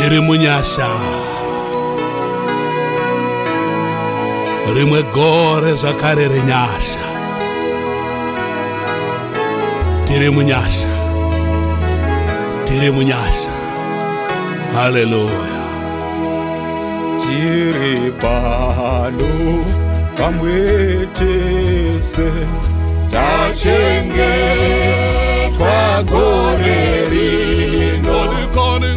tiri munyasha rimwe gore zvakare renyasha tiri munyasha haleluya tiri pano pamwetese tachengetwa gore rino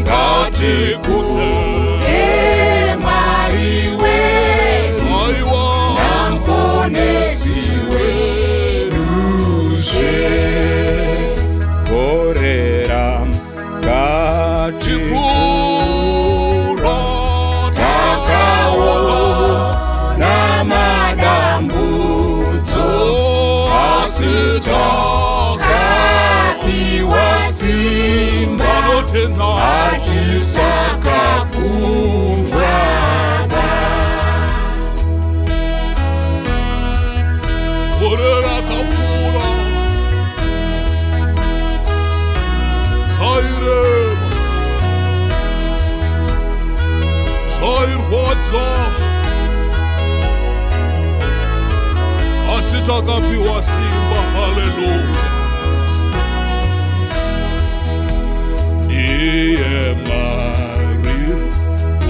ngatikudze Mwari wedu namuponesi weduzve gorera ngatikura takaona madambudzo asi takapiwa simba hatisakakundwa gorera kafura zvaireva zvairwadza asi takapiwa simba haleluya ndiye Mwari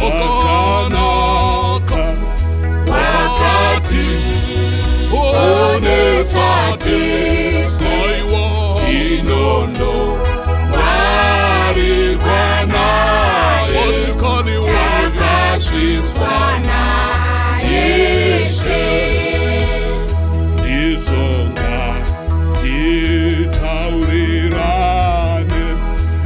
wakanaka wakati onetsa tese tinondo warirwa naye takazviswa naye ndizvonga titaurirane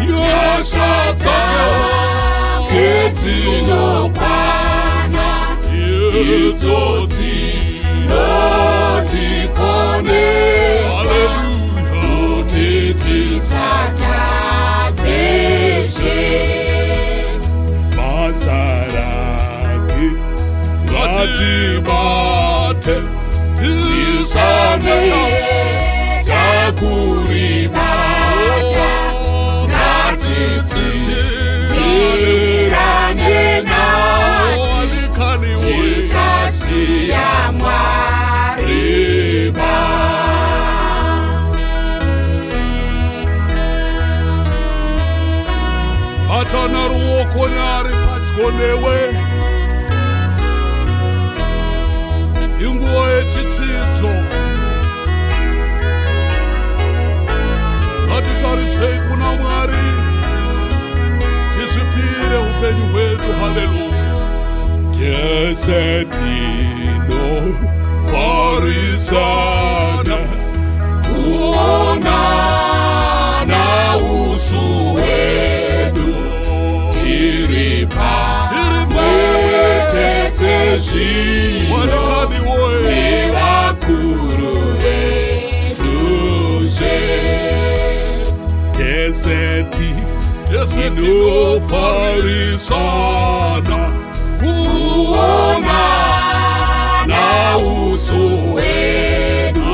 nyasha dzake dzinokwana idzo dzinotiponesa kuti tisatadzezve basa rake ngatibate tisaneta kuribata ngatidzidzirane nasi tisasiya Mwari batana ruoko nyari padyo newe inguva yechitsidzo ngatitarisei kuna Mwari tizvipire upenyu hwedu haleluya tese tinofarisana kuonana usu hwedu tiri pamwetese zvino nevakuru veduzve tese tinofarisana kuonana usu hwedu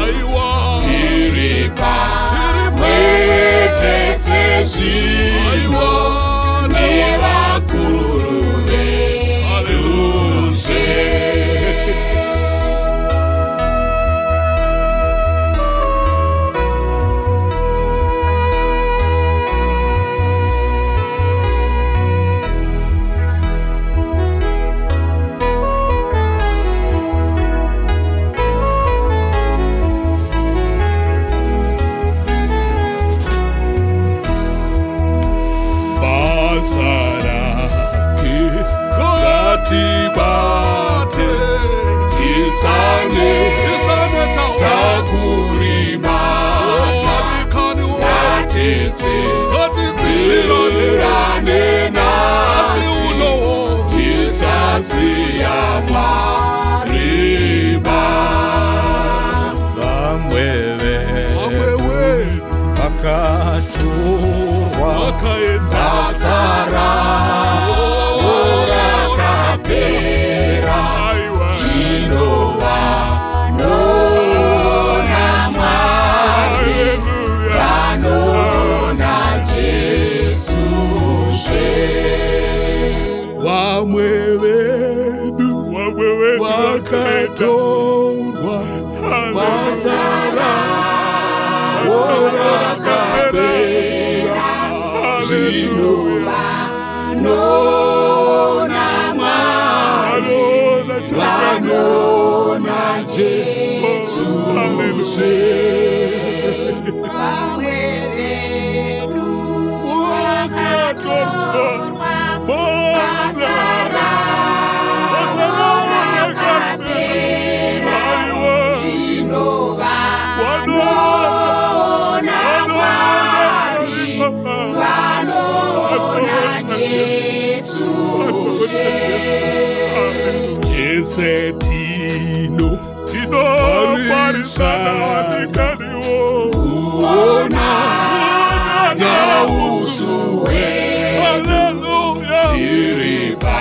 tiri pamwetese zvino nevakuru veduzve tibate takuribata ngatidzidzirane nasi tisasiya Mwari vamwe vakaturwa vakasara rakapera zvinova nona Mwari vanona Jesu zve vatorwa vazara vorakapera zvino vanona Mwari vanona Jesu vamwe vedu vakatorwa vazara vorakapera zvino vanona Mwari vanona Jesu Jesetino farisaniwo kuona nausuwe tiripa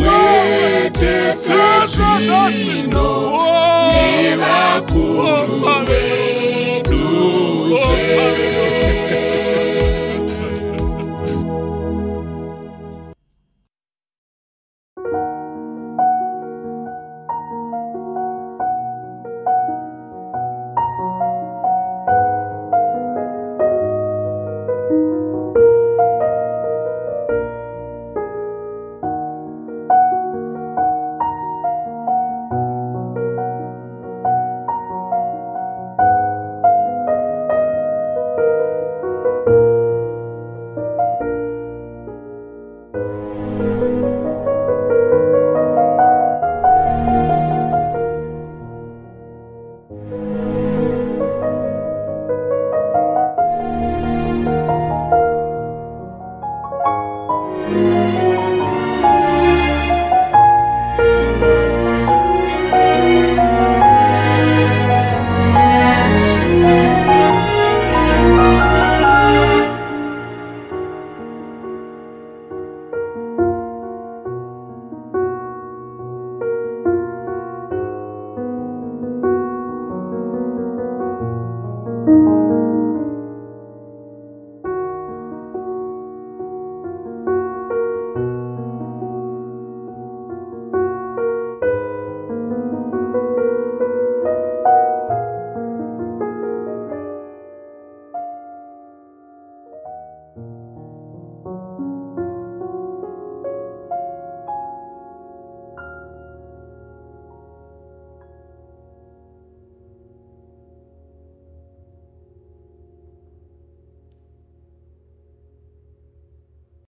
wetese zvino nevakuru